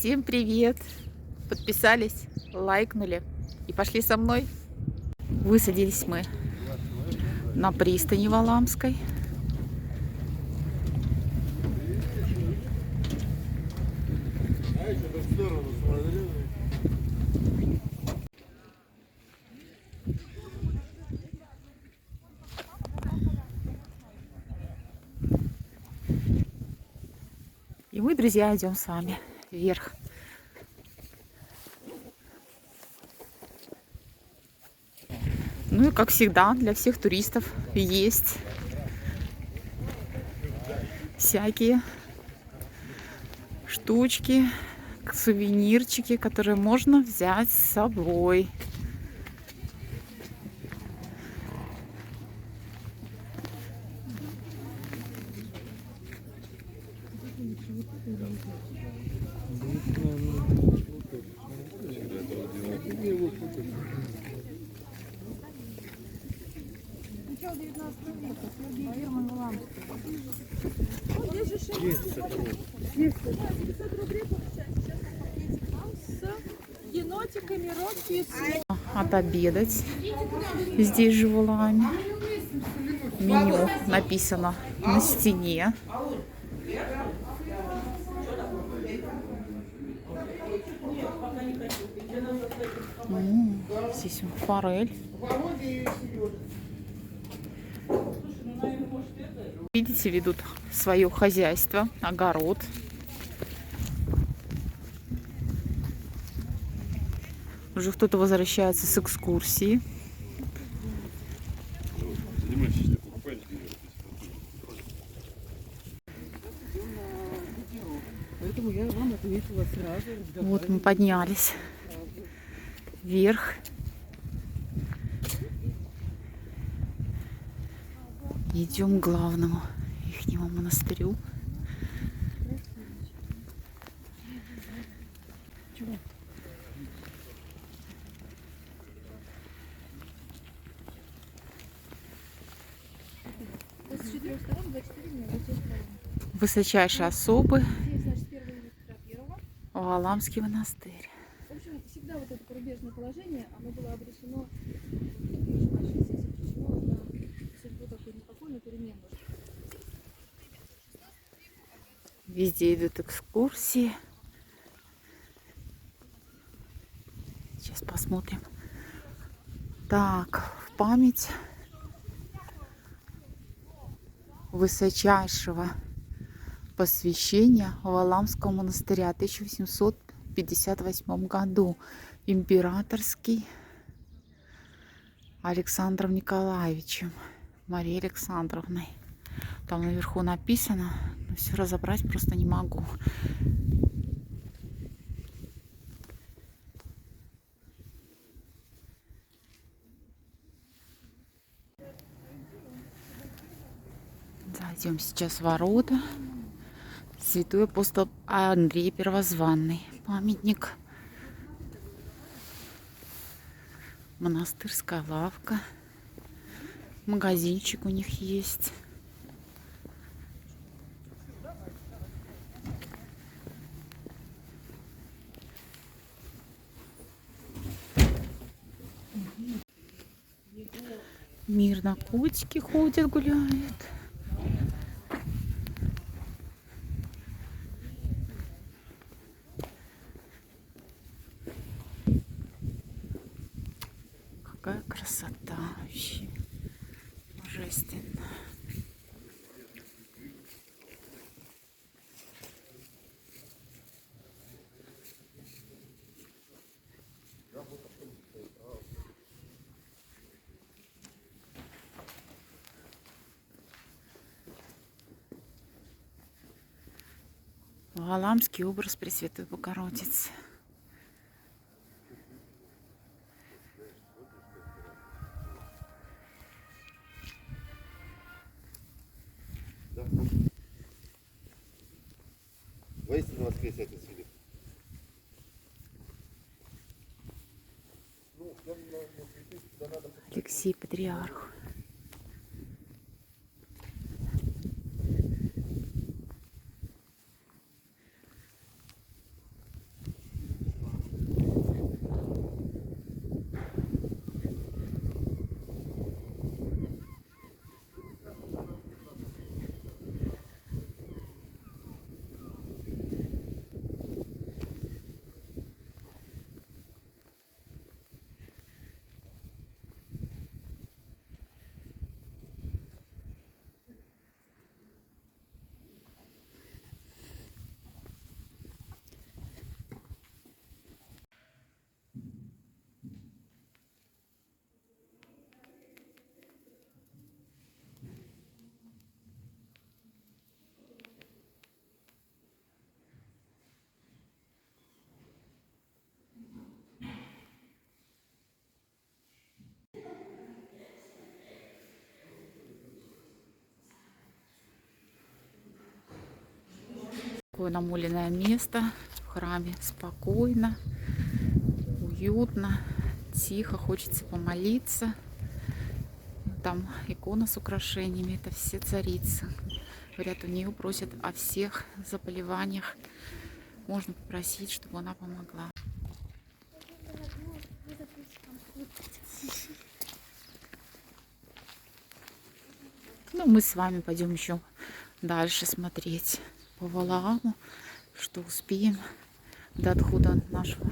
Всем привет! Подписались, лайкнули и пошли со мной. Высадились мы на пристани Валамской. И мы, друзья, идем с вами вверх. Ну и как всегда, для всех туристов есть всякие штучки, сувенирчики, которые можно взять с собой. Отобедать здесь же в Валааме. Меню написано на стене. Здесь форель. Видите, ведут свое хозяйство, огород. Уже кто-то возвращается с экскурсии. Вот мы поднялись вверх. Идем к главному ихнему монастырю. Высочайшие особы. Валамский монастырь. В общем, всегда вот это порубежное положение, оно было обречено на судьбу такую непокойную, переменную. Везде идут экскурсии. Сейчас посмотрим. Так, в память высочайшего посвящения Валамского монастыря в 1858 году. Императорский Александром Николаевичем, Марией Александровной. Там наверху написано, но все разобрать просто не могу. Зайдем сейчас в ворота. Святой апостол Андрей Первозванный. Памятник. Монастырская лавка. Магазинчик у них есть. Мирно котики ходят, гуляют. Какая красота вообще. Божественно. Валамский образ Пресвятой Богородицы. Воистину воскрес Отец Филипп. Алексей Патриарх. Такое намоленное место. В храме спокойно, уютно, тихо. Хочется помолиться. Там икона с украшениями. Это все царицы. Говорят, у нее просят о всех заболеваниях. Можно попросить, чтобы она помогла. Ну, мы с вами пойдем еще дальше смотреть по Валааму, что успеем до отхода нашего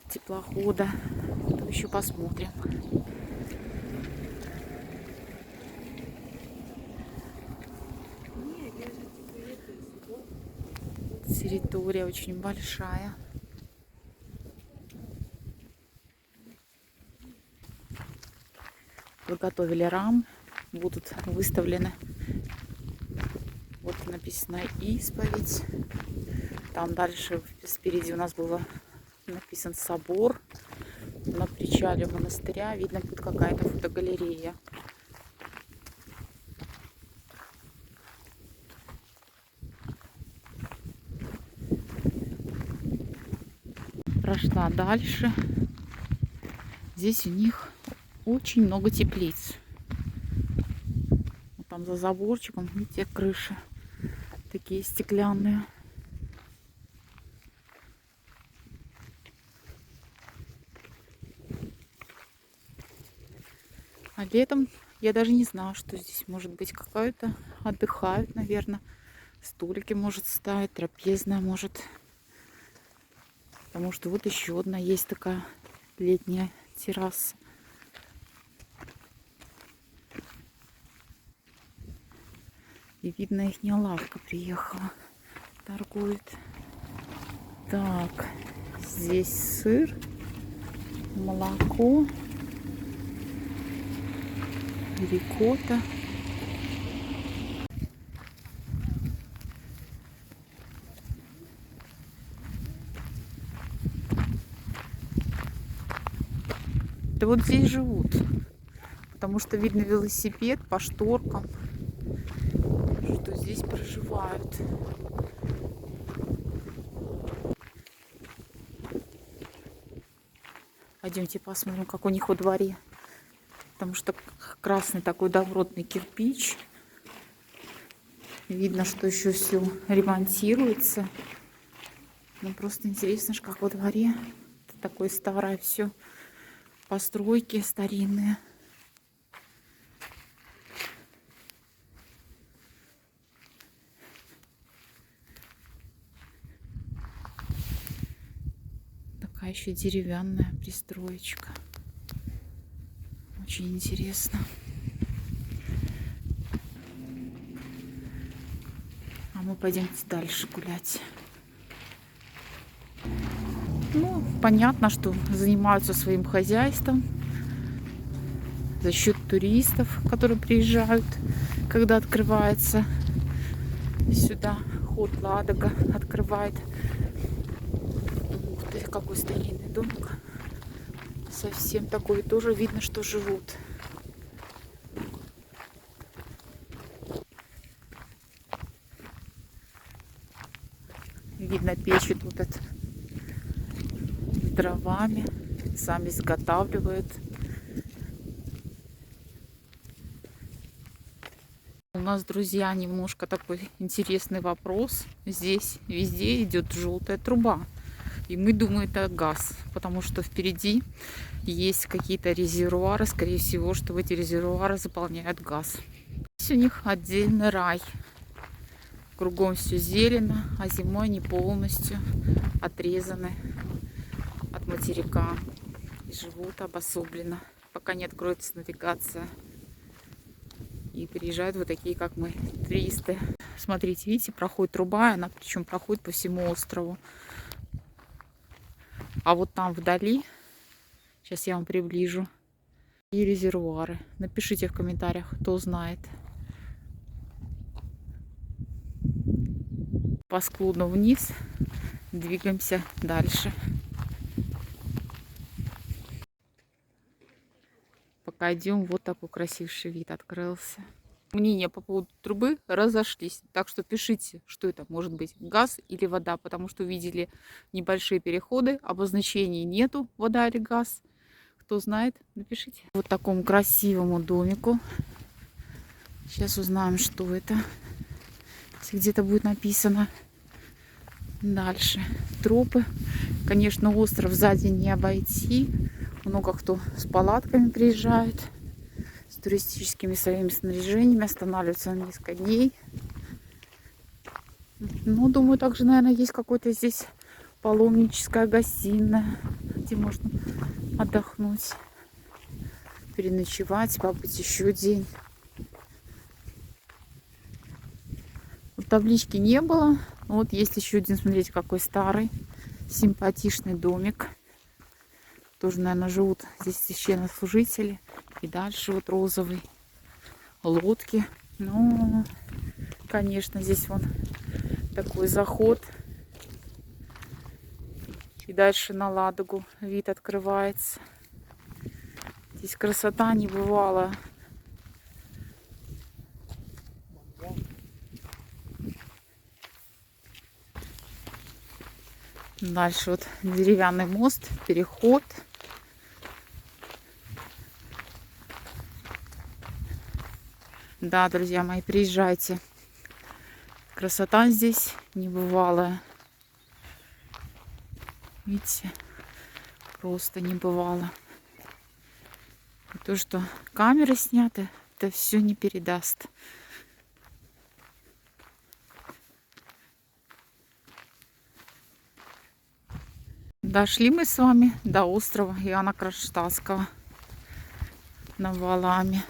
теплохода. То еще посмотрим. Территория очень большая. Подготовили рамы, будут выставлены. Вот написано исповедь. Там дальше спереди у нас было написан собор. На причале монастыря видно будет какая-то фотогалерея. Прошла дальше. Здесь у них очень много теплиц. Вот там за заборчиком, видите, крыши такие стеклянные. А летом я даже не знаю, что здесь может быть. Какая-то отдыхают, наверное. Столики может ставить, трапезная может. Потому что вот еще одна есть такая летняя терраса. И видно, их лавка приехала. Торгует. Так, здесь сыр, молоко, рикотта. Да вот здесь живут. Потому что видно велосипед по шторкам, что здесь проживают. Пойдемте посмотрим, как у них во дворе. Потому что красный такой добротный кирпич. Видно, что еще все ремонтируется. Ну, просто интересно, как во дворе. Это такое старое все. Постройки старинные. Такая еще деревянная пристроечка. Очень интересно. А мы пойдемте дальше гулять. Ну, понятно, что занимаются своим хозяйством за счет туристов, которые приезжают, когда открывается сюда ход Ладога, открывает. Ух ты, какой старинный домик. Совсем такой, тоже видно, что живут. Видно, печи тут дровами, сами изготавливают. У нас, друзья, немножко такой интересный вопрос. Здесь везде идет желтая труба. И мы думаем, это газ, потому что впереди есть какие-то резервуары, скорее всего, что в эти резервуары заполняют газ. Здесь у них отдельный рай. Кругом все зелено, а зимой они полностью отрезаны от материка и живут обособленно, пока не откроется навигация. И приезжают вот такие, как мы, туристы. Смотрите, видите, проходит труба, она причем проходит по всему острову. А вот там вдали, сейчас я вам приближу, и резервуары. Напишите в комментариях, кто знает. По склону вниз двигаемся дальше. Пока идем, вот такой красивый вид открылся. мнения по поводу трубы разошлись. Так что пишите, что это может быть, газ или вода, потому что увидели небольшие переходы, обозначений нету, вода или газ. Кто знает, напишите. Вот такому красивому домику. Сейчас узнаем, что это. Если где-то будет написано. Дальше тропы. Конечно, остров сзади не обойти. Много кто с палатками приезжает, с туристическими своими снаряжениями, останавливаются на несколько дней. Ну, думаю, также, наверное, есть какой-то здесь паломническая гостиная, где можно отдохнуть, переночевать, побыть еще день. Вот таблички не было. Вот есть еще один, смотрите, какой старый, симпатичный домик. Тоже, наверное, живут здесь священнослужители. И дальше вот розовый. Лодки. Ну, конечно, здесь вон такой заход. И дальше на Ладогу вид открывается. Здесь красота небывалая. Дальше вот деревянный мост, переход. Да, друзья мои, приезжайте. Красота здесь небывалая. Видите, просто небывало. И то, что камеры сняты, это все не передаст. Дошли мы с вами до острова Иоанна Кронштадтского на Валааме.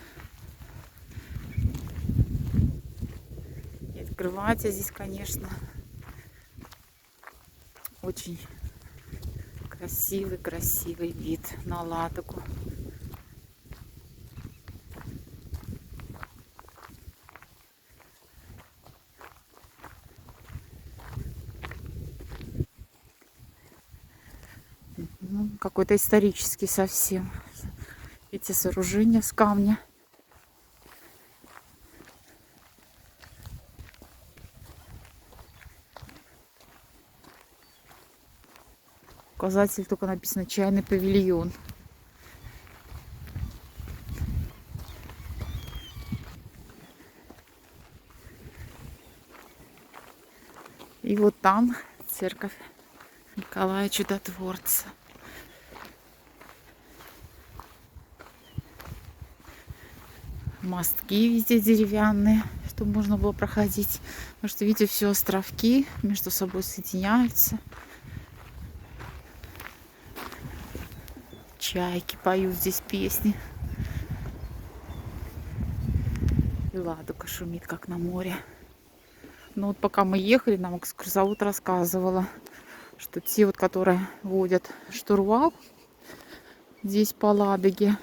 И открывается здесь, конечно, очень красивый вид на Ладогу. Ну, какой-то исторический совсем. Эти сооружения с камня. Указатель только написано «Чайный павильон». И вот там церковь Николая Чудотворца. Мостки везде деревянные, чтобы можно было проходить. Потому что, видите, все островки между собой соединяются. Чайки поют здесь песни. И Ладога шумит, как на море. Но вот пока мы ехали, нам экскурсовод рассказывала, что те, вот, которые водят штурвал здесь по Ладоге,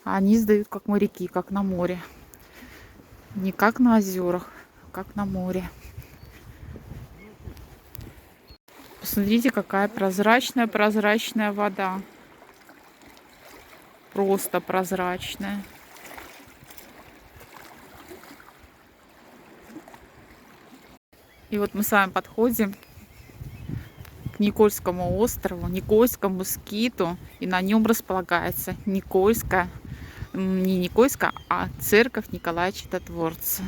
они сдают как моряки, как на море. Не как на озерах, а как на море. Посмотрите, какая прозрачная вода. Просто прозрачная. И вот мы с вами подходим к Никольскому острову, Никольскому скиту. И на нем располагается Никольская, не Никольская, а церковь Николая Чудотворца.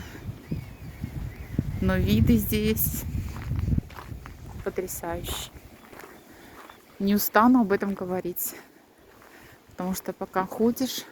Но виды здесь потрясающие. Не устану об этом говорить. Потому что пока ходишь,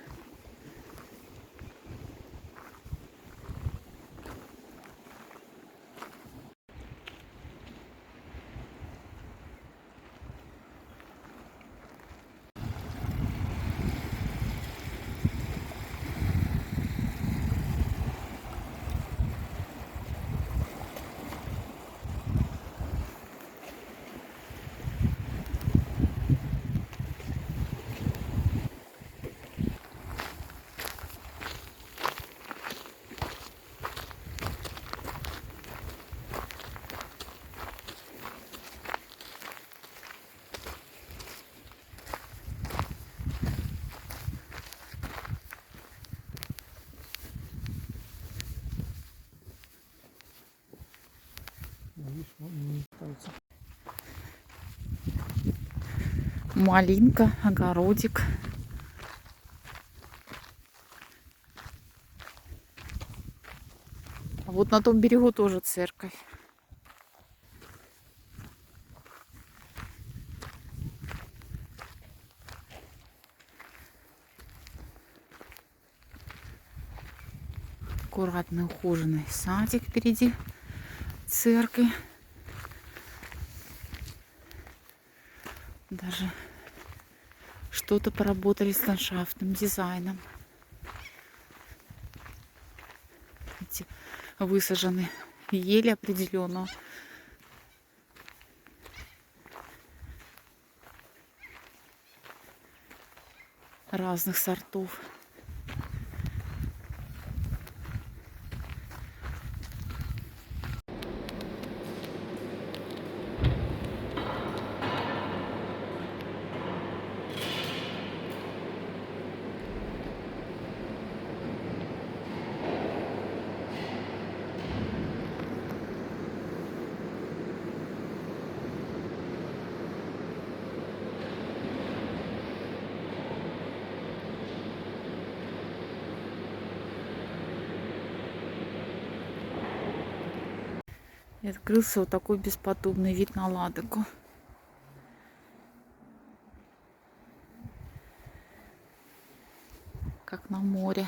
Малинка, огородик. А вот на том берегу тоже церковь. Аккуратный ухоженный садик впереди церкви. Даже что-то поработали с ландшафтным дизайном. Эти высажены ели определенно. Разных сортов. И открылся вот такой бесподобный вид на Ладогу. Как на море.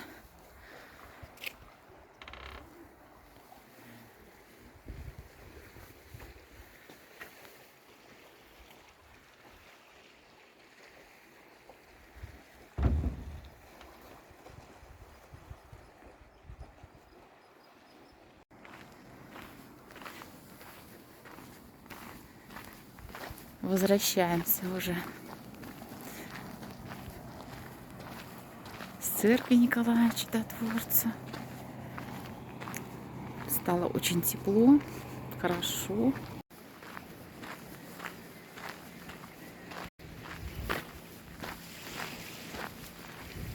Возвращаемся уже с церкви Николая Чудотворца. Стало очень тепло, хорошо.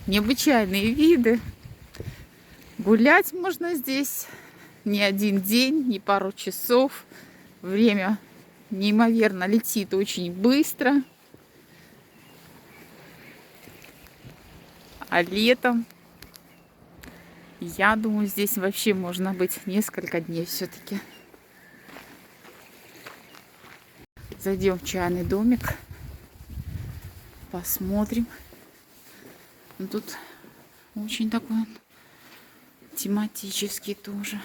Необычайные виды. Гулять можно здесь не один день, не пару часов. Время неимоверно летит очень быстро. А летом, я думаю, здесь вообще можно быть несколько дней все-таки. Зайдем в чайный домик. Посмотрим. Ну, тут очень такой тематический тоже.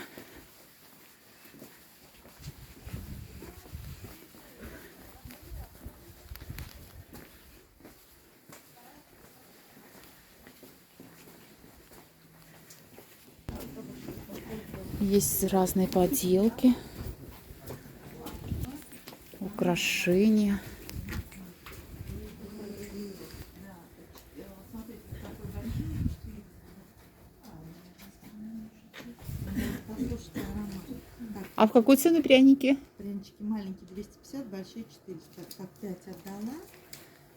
Есть разные поделки, украшения. А в какой цене пряники? Прянички маленькие 250, большие 400. Так, 5 отдала.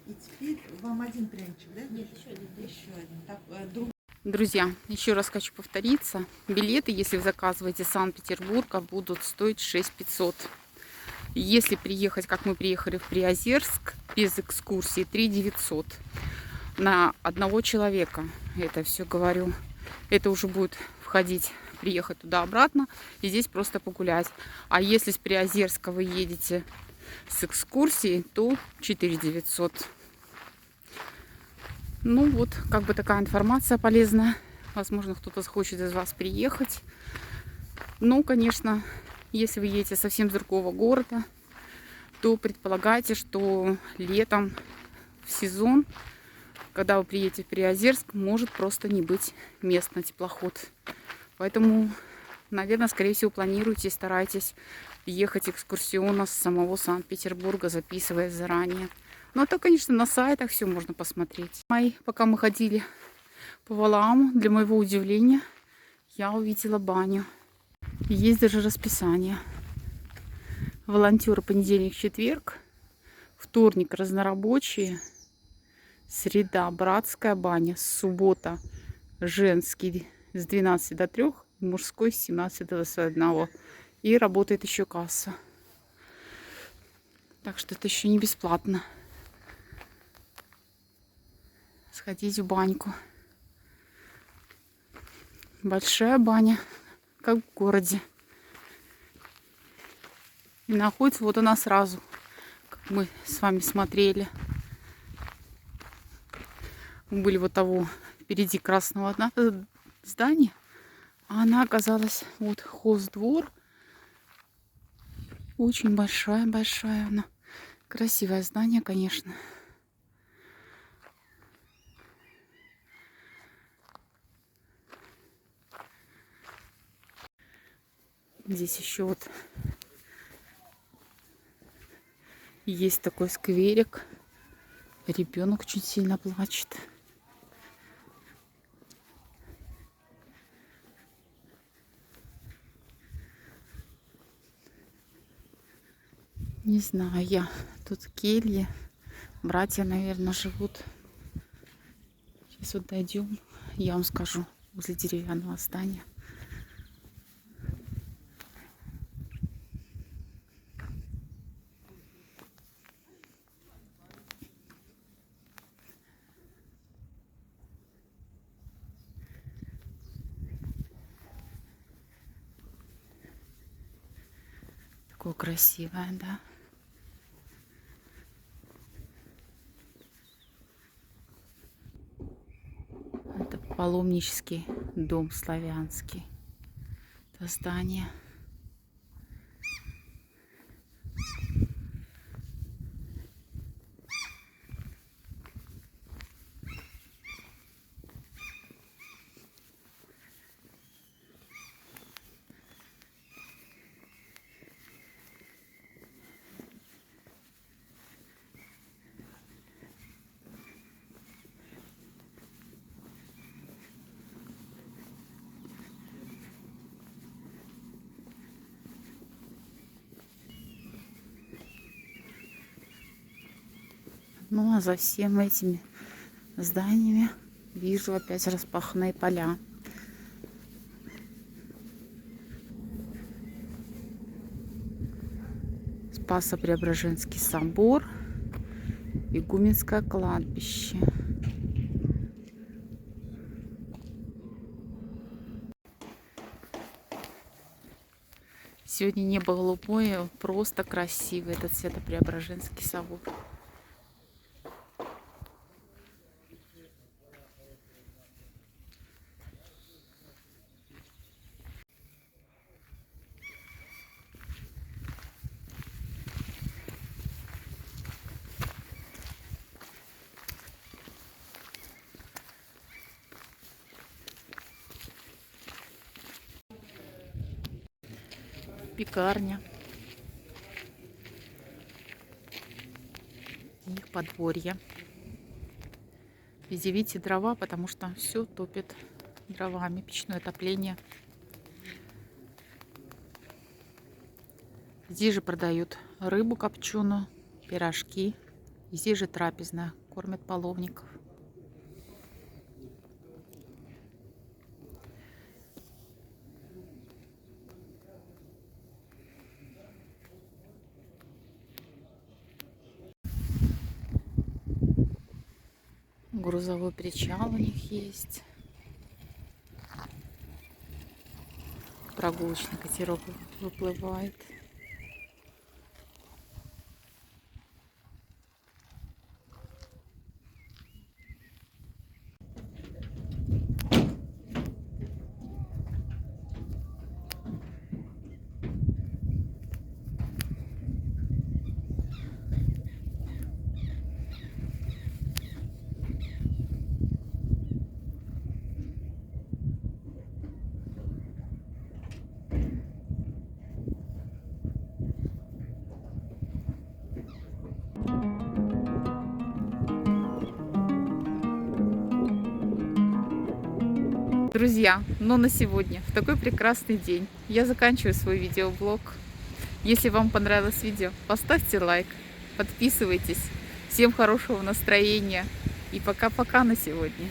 И теперь вам один пряничек, да? Нет, еще один. Еще один. Так, Друзья, еще раз хочу повториться. Билеты, если вы заказываете Санкт-Петербурга, будут стоить 6500. Если приехать, как мы приехали в Приозерск, без экскурсии, 3900. На одного человека. Это все говорю. Это уже будет входить, приехать туда-обратно. И здесь просто погулять. А если с Приозерска вы едете с экскурсией, то 4900. Ну вот, как бы такая информация полезная. Возможно, кто-то захочет из вас приехать. Ну, конечно, если вы едете совсем с другого города, то предполагайте, что летом в сезон, когда вы приедете в Приозерск, может просто не быть мест на теплоход. Поэтому, наверное, скорее всего, планируйте и старайтесь ехать экскурсионно с самого Санкт-Петербурга, записываясь заранее. Ну, это, конечно, на сайтах все можно посмотреть. Пока мы ходили по Валааму, для моего удивления, я увидела баню. Есть даже расписание. Волонтеры понедельник, четверг, вторник разнорабочие, среда братская баня, суббота женский с 12 до 3, мужской с 17 до 21. И работает еще касса. Так что это еще не бесплатно. сходить в баньку. Большая баня, как в городе. И находится вот она сразу, как мы с вами смотрели. Мы были вот того впереди красного здания, а она оказалась вот хоздвор. Очень большая она. Красивое здание, конечно. Здесь еще вот есть такой скверик. Ребенок очень сильно плачет. Не знаю я. Тут кельи. Братья, наверное, живут. Сейчас вот дойдем. Я вам скажу. Возле деревянного здания. Такое красивое, да? Это паломнический дом славянский. Это здание. Ну, а за всеми этими зданиями вижу опять распаханные поля. Спасо-Преображенский собор, Игуменское кладбище. Сегодня небо голубое, просто красивый этот Свято-Преображенский собор. Пекарня. Их подворье. Везде, видите, дрова, потому что все топит дровами. Печное отопление. Здесь же продают рыбу копченую, пирожки. И здесь же трапезная. Кормят паломников. Грузовой причал у них есть. Прогулочный катерок выплывает. Друзья, но на сегодня, в такой прекрасный день, я заканчиваю свой видеоблог. Если вам понравилось видео, поставьте лайк, подписывайтесь. Всем хорошего настроения и пока-пока на сегодня.